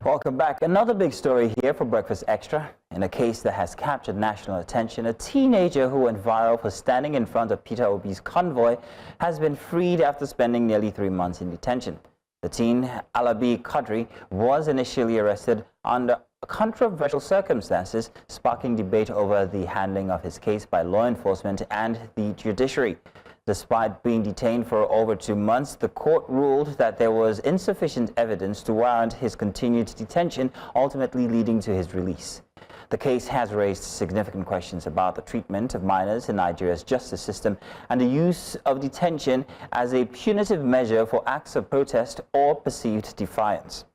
Welcome back. Another big story here for Breakfast Extra. In a case that has captured national attention, a teenager who went viral for standing in front of Peter Obi's convoy has been freed after spending nearly 3 months in detention. The teen, Alabi Quadri, was initially arrested under controversial circumstances, sparking debate over the handling of his case by law enforcement and the judiciary. Despite being detained for over 2 months, the court ruled that there was insufficient evidence to warrant his continued detention, ultimately leading to his release. The case has raised significant questions about the treatment of minors in Nigeria's justice system and the use of detention as a punitive measure for acts of protest or perceived defiance.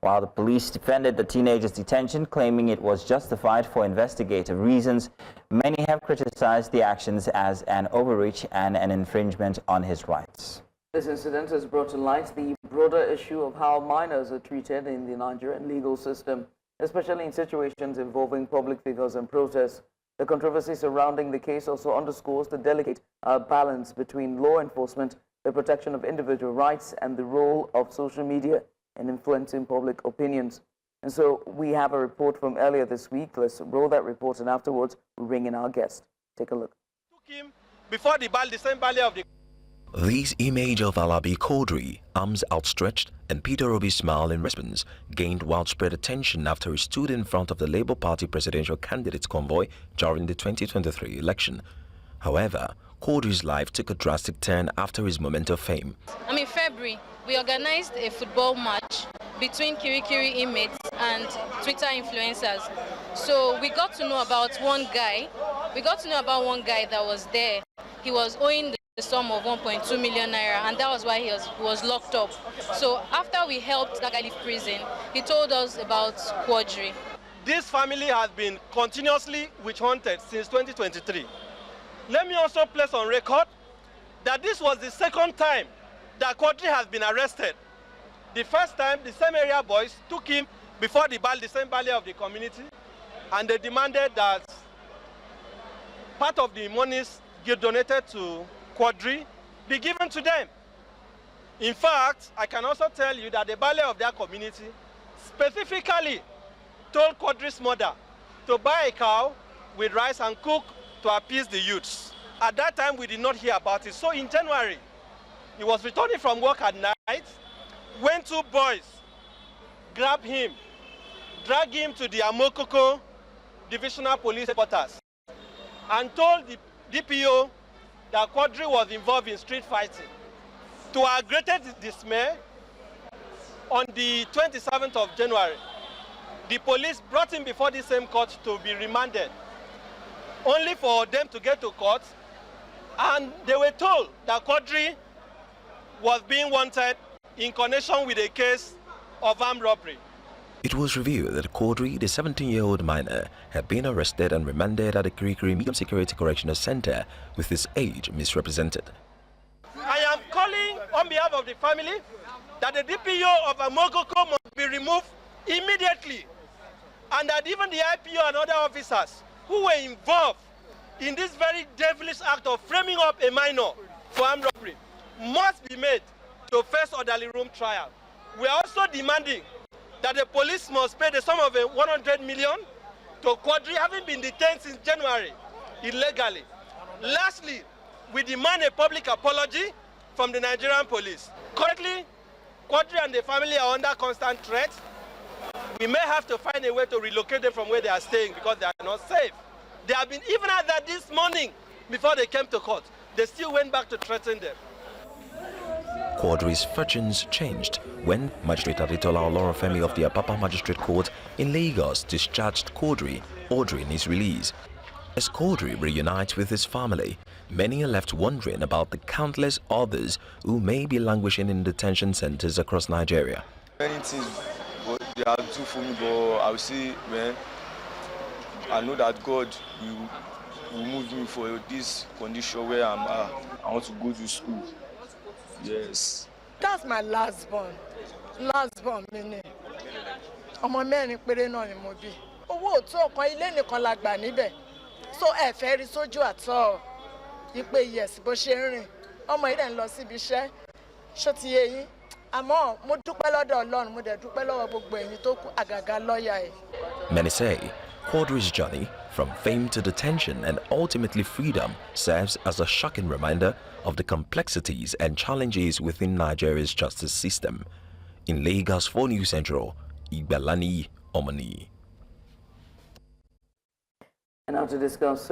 While the police defended the teenager's detention, claiming it was justified for investigative reasons, many have criticized the actions as an overreach and an infringement on his rights. This incident has brought to light the broader issue of how minors are treated in the Nigerian legal system, especially in situations involving public figures and protests. The controversy surrounding the case also underscores the delicate balance between law enforcement, the protection of individual rights, and the role of social media in influencing public opinions. And so we have a report from earlier this week. Let's roll that report, and afterwards we'll bring in our guest. Take a look. Before the same ballet of the... This image of Alabi Quadri, arms outstretched, and Peter Obi's smile in response gained widespread attention after he stood in front of the Labour Party presidential candidate's convoy during the 2023 election. However, Quadri's life took a drastic turn after his moment of fame. In February, we organized a football match between Kirikiri inmates and Twitter influencers. So we got to know about one guy. That was there. He was owing the sum of 1.2 million naira, and that was why he was locked up. So after we helped that guy leave prison, he told us about Quadri. This family has been continuously witch-hunted since 2023. Let me also place on record that this was the second time that Quadri has been arrested. The first time, the same area boys took him before the same ballet of the community, and they demanded that part of the monies donated to Quadri be given to them. In fact, I can also tell you that the ballet of their community specifically told Quadri's mother to buy a cow with rice and cook to appease the youths. At that time, we did not hear about it. So in January, he was returning from work at night when 2 boys grabbed him, dragged him to the Amokoko Divisional Police Headquarters, and told the DPO that Quadri was involved in street fighting. To our greatest dismay, on the 27th of January, the police brought him before the same court to be remanded, only for them to get to court, and they were told that Quadri was being wanted in connection with a case of armed robbery. It was revealed that Quadri, the 17-year-old minor, had been arrested and remanded at the Kirikiri Medium Security Correctional Center with his age misrepresented. I am calling on behalf of the family that the DPO of Amokoko must be removed immediately, and that even the IPO and other officers who were involved in this very devilish act of framing up a minor for armed robbery must be made to face orderly room trial. We are also demanding that the police must pay the sum of 100 million to Quadri, having been detained since January illegally. Lastly, we demand a public apology from the Nigerian police. Currently, Quadri and the family are under constant threat. We may have to find a way to relocate them from where they are staying because they are not safe. They have been, even at that this morning, before they came to court, they still went back to threaten them. Quadri's fortunes changed when Magistrate Adetola Olorunfemi of the Apapa Magistrate Court in Lagos discharged Quadri, ordering his release. As Quadri reunites with his family, many are left wondering about the countless others who may be languishing in detention centers across Nigeria. Many things they are due for me, but I will see, man, I know that God will move me for this condition where I'm at. I want to go to school. Yes. That's my last born. Last born, meaning. Ọmọ mẹ́rin péré náà ni mo bí. Owó tó kan ilé nìkan la gbà níbẹ̀. So ẹ fẹ́ rí sójú àtọ́. Ipe yes bó ṣe ń rìn. Ọmọ yìí dẹ̀ ń lọ síbi iṣẹ́. Ṣó ti yé yín? àmọ́ mo dúpẹ́ lọ́dọ̀ Ọlọ́run, mo dẹ̀ dúpẹ́ lọ́wọ́ gbogbo ẹ̀yin tó kù àgàgà lọ́ọ̀yà ẹ̀. Many say Quadri's journey from fame to detention and ultimately freedom serves as a shocking reminder of the complexities and challenges within Nigeria's justice system. In Lagos 4 News Central, Igbalani Omani. And now to discuss,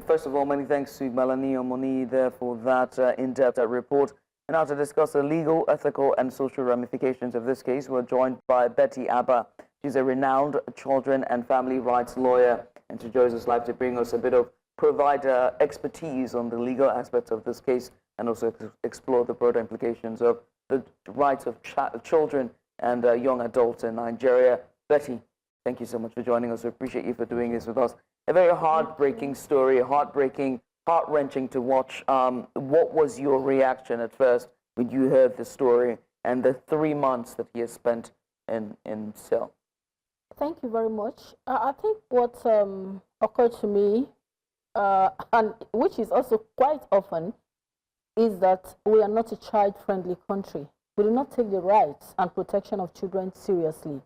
first of all, many thanks to Igbalani Omani there for that in-depth report. And now to discuss the legal, ethical, and social ramifications of this case, we're joined by Betty Abba. She's a renowned children and family rights lawyer, and she joins us live to bring us a bit of provider expertise on the legal aspects of this case and also explore the broader implications of the rights of children and young adults in Nigeria. Betty, thank you so much for joining us. We appreciate you for doing this with us. A very heartbreaking story, heart-wrenching to watch. What was your reaction at first when you heard the story and the 3 months that he has spent in cell? Thank you very much. I think what occurred to me, and which is also quite often, is that we are not a child-friendly country. We do not take the rights and protection of children seriously,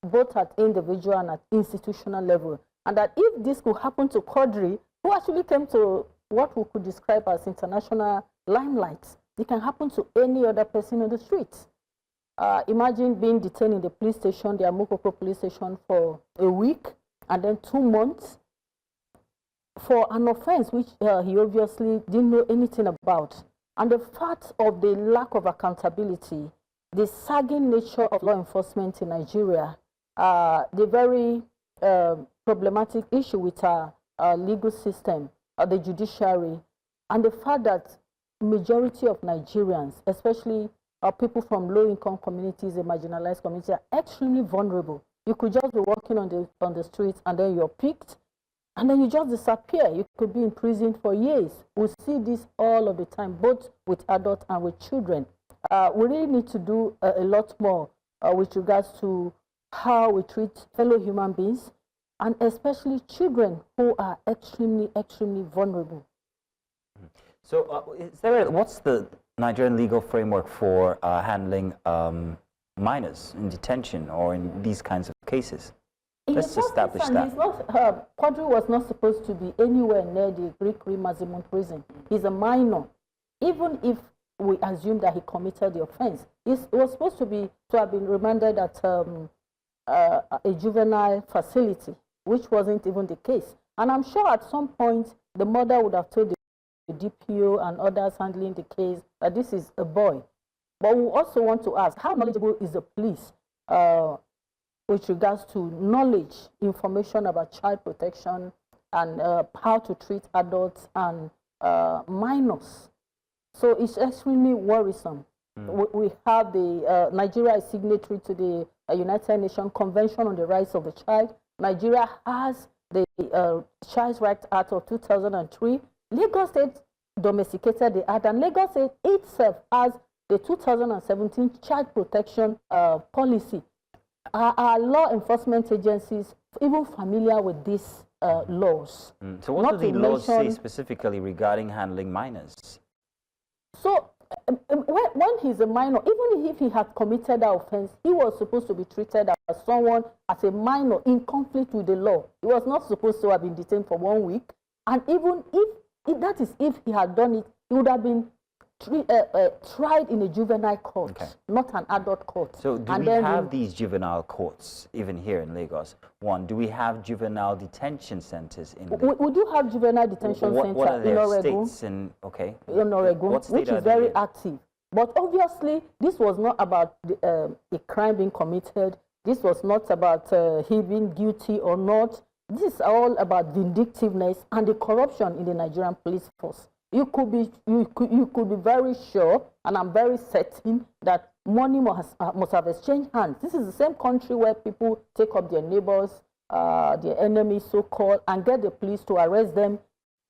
both at individual and at institutional level. And that if this could happen to Quadri, who actually came to what we could describe as international limelight, it can happen to any other person on the streets. Imagine being detained in the police station, the Amokoko police station, for a week and then 2 months for an offense which he obviously didn't know anything about. And the fact of the lack of accountability, the sagging nature of law enforcement in Nigeria, the very problematic issue with our legal system, the judiciary, and the fact that majority of Nigerians, especially people from low-income communities and marginalized communities, are extremely vulnerable. You could just be walking on the streets and then you're picked, and then you just disappear. You could be in prison for years. We see this all of the time, both with adults and with children. We really need to do a lot more with regards to how we treat fellow human beings, and especially children who are extremely, extremely vulnerable. So what's the Nigerian legal framework for handling minors in detention or in these kinds of cases? Let's establish that. Quadri was not supposed to be anywhere near the Greek maximum prison. He's a minor. Even if we assume that he committed the offense, he was supposed to have been remanded at a juvenile facility, which wasn't even the case. And I'm sure at some point the mother would have told the DPO and others handling the case that this is a boy. But we also want to ask, how knowledgeable is the police with regards to knowledge, information about child protection and how to treat adults and minors? So it's extremely worrisome. We have the Nigeria is signatory to the United Nations Convention on the Rights of the Child. Nigeria has the Child Rights Act of 2003. Lagos State domesticated the act, and Lagos State itself has the 2017 Child Protection Policy. Are law enforcement agencies even familiar with these laws? So what do the laws say specifically regarding handling minors? So when he's a minor, even if he had committed that offense, he was supposed to be treated as someone, as a minor in conflict with the law. He was not supposed to have been detained for 1 week. And even if he had done it, he would have been tried in a juvenile court, not an adult court. So do we have these juvenile courts even here in Lagos? One, do we have juvenile detention centers in Lagos? We do have juvenile detention centers in Oregon. In Oregon, which is very active. But obviously, this was not about a crime being committed. This was not about he being guilty or not. This is all about vindictiveness and the corruption in the Nigerian police force. You could be very sure, and I'm very certain, that money must have exchanged hands. This is the same country where people take up their neighbors, their enemies, so-called, and get the police to arrest them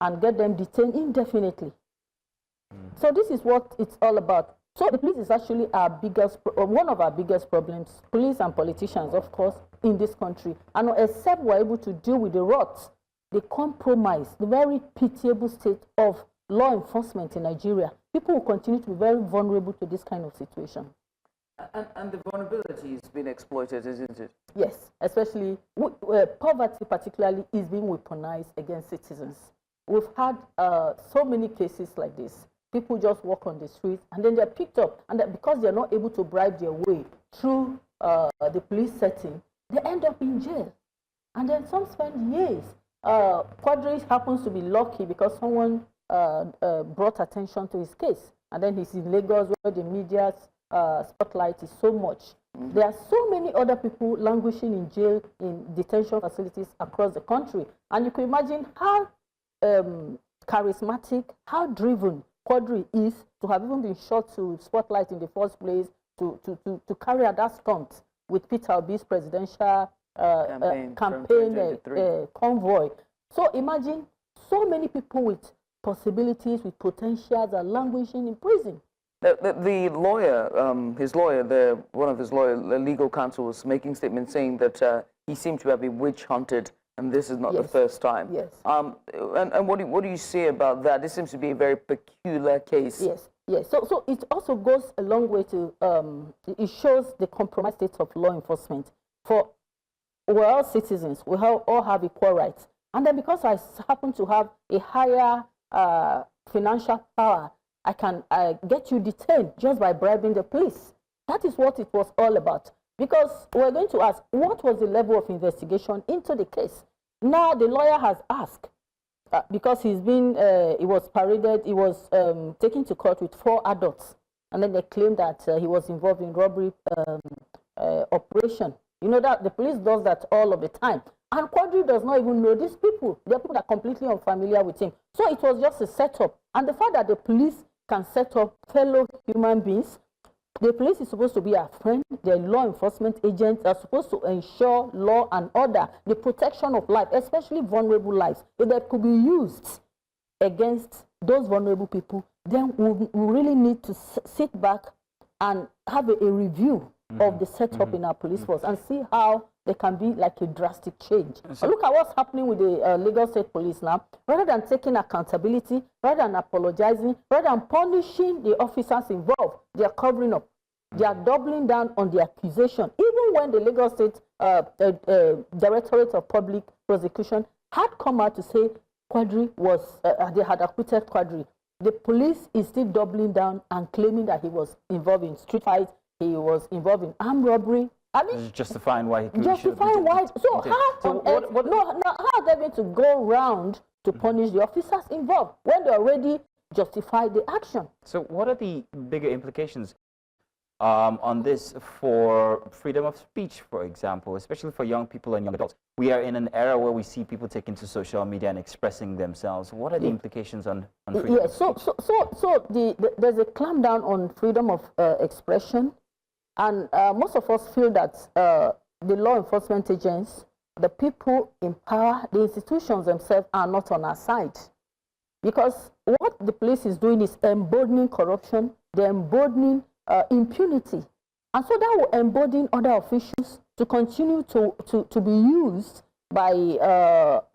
and get them detained indefinitely. So this is what it's all about. So the police is actually one of our biggest problems, police and politicians, of course, in this country. And except we're able to deal with the rot, the compromise, the very pitiable state of law enforcement in Nigeria, people will continue to be very vulnerable to this kind of situation. And the vulnerability has been exploited, isn't it? Yes, especially poverty particularly is being weaponized against citizens. We've had so many cases like this. People just walk on the street and then they're picked up, and because they're not able to bribe their way through the police setting, they end up in jail. And then some spend years. Quadri happens to be lucky because someone brought attention to his case. And then he's in Lagos where the media's spotlight is so much. There are so many other people languishing in jail, in detention facilities across the country. And you can imagine how charismatic, how driven Quadri is to have even been shot to spotlight in the first place, to carry out that stunt with Peter Obi's presidential campaign convoy. So imagine so many people with possibilities, with potentials are languishing in prison. The lawyer, one of his lawyers, the legal counsel, was making statements saying that he seemed to have been witch hunted, and this is not the first time. Yes. And what do you say about that? This seems to be a very peculiar case. Yes. Yes. So it also goes a long way to it shows the compromised state of law enforcement. For we're all citizens, we all have equal rights, and then because I happen to have a higher financial power, I can get you detained just by bribing the police. That is what it was all about. Because we're going to ask, what was the level of investigation into the case? Now the lawyer has asked, because he was paraded, he was taken to court with 4 adults. And then they claimed that he was involved in robbery operation. You know that the police does that all of the time. And Quadri does not even know these people. There are people that are completely unfamiliar with him. So it was just a setup. And the fact that the police can set up fellow human beings, the police is supposed to be our friend. The law enforcement agents are supposed to ensure law and order, the protection of life, especially vulnerable lives. If that could be used against those vulnerable people, then we really need to sit back and have a review of the setup in our police force and see how there can be like a drastic change. Look at what's happening with the Lagos State Police now. Rather than taking accountability, rather than apologizing, rather than punishing the officers involved, they are covering up. They are doubling down on the accusation. Even when the Lagos State Directorate of Public Prosecution had come out to say Quadri was, they had acquitted Quadri, the police is still doubling down and claiming that he was involved in street fights, he was involved in armed robbery. I mean, justifying why he could justifying why. So how are they going to go around to punish the officers involved when they already justified the action? So what are the bigger implications on this for freedom of speech, for example, especially for young people and young adults? We are in an era where we see people taking to social media and expressing themselves. What are the implications on freedom of speech? So there's a clampdown on freedom of expression. And most of us feel that the law enforcement agents, the people in power, the institutions themselves are not on our side. Because what the police is doing is emboldening corruption, they're emboldening impunity. And so that will embolden other officials to continue to be used by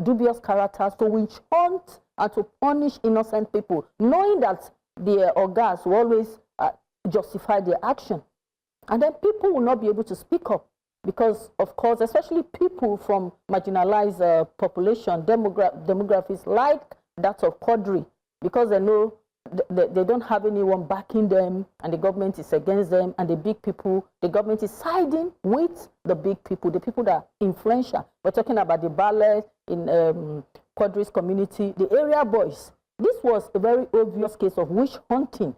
dubious characters to witch hunt and to punish innocent people, knowing that their organs will always justify their action. And then people will not be able to speak up because, of course, especially people from marginalized population, demographics like that of Quadri, because they know they don't have anyone backing them and the government is against them, and the big people, the government is siding with the big people, the people that are influential. We're talking about the ballet in Quadri's community, the area boys. This was a very obvious case of witch hunting.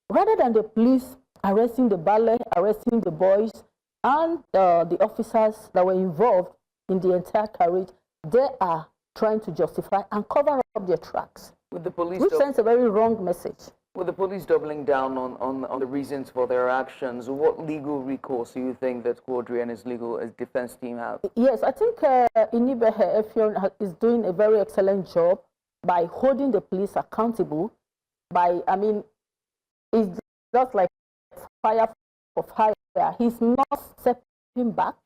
Rather than the police arresting the ballet, arresting the boys, and the officers that were involved in the entire carriage, they are trying to justify and cover up their tracks. With the police, which sends a very wrong message. With the police doubling down on the reasons for their actions, what legal recourse do you think that Quadri and his legal defense team have? Yes, I think Inibehe Effiong is doing a very excellent job by holding the police accountable. It's just like fire for fire. He's not stepping back,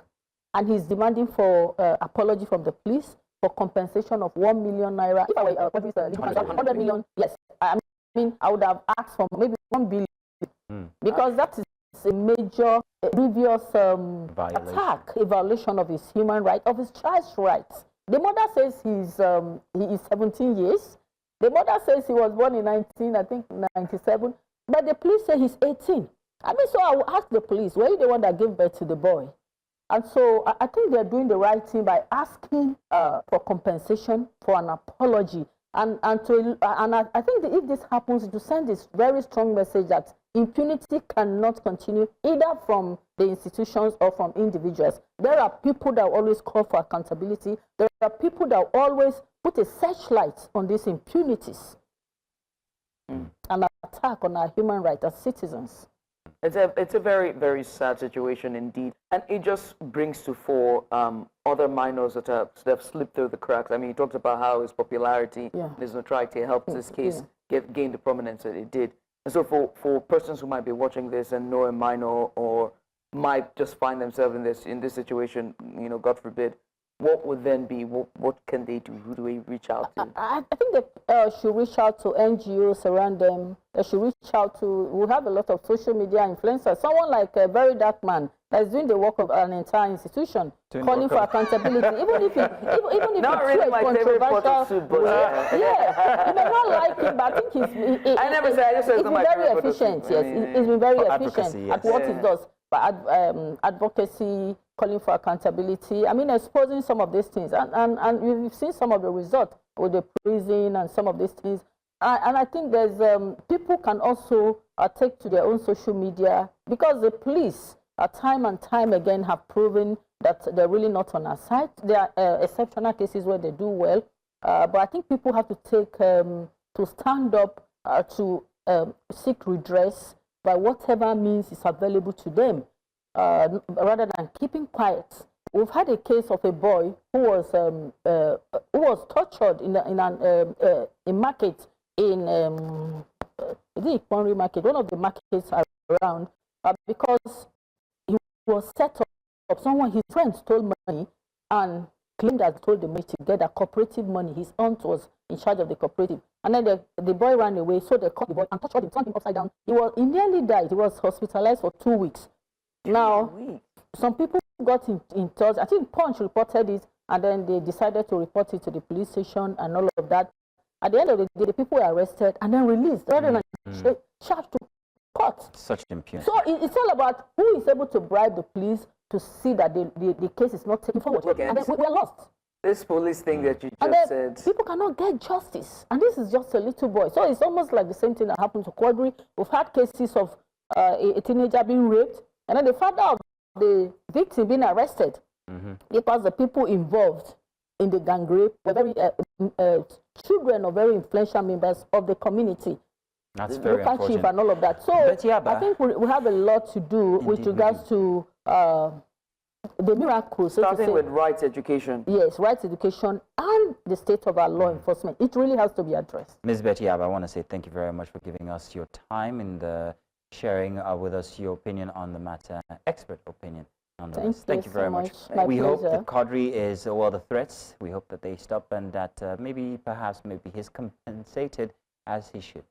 and he's demanding for apology from the police for compensation of 1 million naira. If I were 100 million, yes. I would have asked for maybe 1 billion because that is a major, grievous attack, a violation of his human right, of his child's rights. The mother says he is 17 years. The mother says he was born in 97, but the police say he's 18. I mean, so I will ask the police, were you the one that gave birth to the boy? And so I think they're doing the right thing by asking for compensation, for an apology. And I think that if this happens, to send this very strong message that impunity cannot continue either from the institutions or from individuals. There are people that always call for accountability. There are people that always put a searchlight on these impunities and attack on our human rights as citizens. It's a very, very sad situation indeed. And it just brings to fore other minors that have slipped through the cracks. I mean, he talked about how his popularity, his notoriety helped this case gain the prominence that it did. And so for persons who might be watching this and know a minor or might just find themselves in this situation, you know, God forbid, what would then be, what can they do? Who do we reach out to? I think they should reach out to NGOs around them. They should reach out to, we have a lot of social media influencers. Someone like a very dark man that is doing the work of an entire institution, calling for accountability, even if not really my favorite controversial. You may not like him, but I think he's been very efficient. Yes, he's been very efficient at what he does. But advocacy, calling for accountability, I mean, exposing some of these things. And we've seen some of the results with the prison and some of these things. And I think there's people can also take to their own social media, because the police time and time again have proven that they're really not on our side. There are exceptional cases where they do well, but I think people have to take to stand up to seek redress by whatever means is available to them, rather than keeping quiet. We've had a case of a boy who was tortured in a market in Quadri market, one of the markets around, because he was set up. Someone, his friend, stole money and claimed that he told the money to get a cooperative money. His aunt was in charge of the cooperative, and then the boy ran away. So they caught the boy and tortured him, turned him upside down. He nearly died. He was hospitalized for 2 weeks. Now, some people got in touch. I think Punch reported it, and then they decided to report it to the police station and all of that. At the end of the day, the people were arrested and then released, rather than charged to court. Such impunity. So it's all about who is able to bribe the police to see that the case is not taken forward. And then we're lost. This police thing that you just said. People cannot get justice. And this is just a little boy. So it's almost like the same thing that happened to Quadri. We've had cases of a teenager being raped, and then the father of the victim being arrested because the people involved in the gang rape were very children of very influential members of the community. That's very local chief unfortunate. and all of that. So I think we have a lot to do with regards to the miracles. Starting with rights education. Yes, rights education and the state of our law enforcement. It really has to be addressed. Ms. Betty Abba, I want to say thank you very much for giving us your time and sharing with us your opinion on the matter, expert opinion. Thank you very much. We hope that Quadri is, the threats, we hope that they stop and that maybe he's compensated as he should.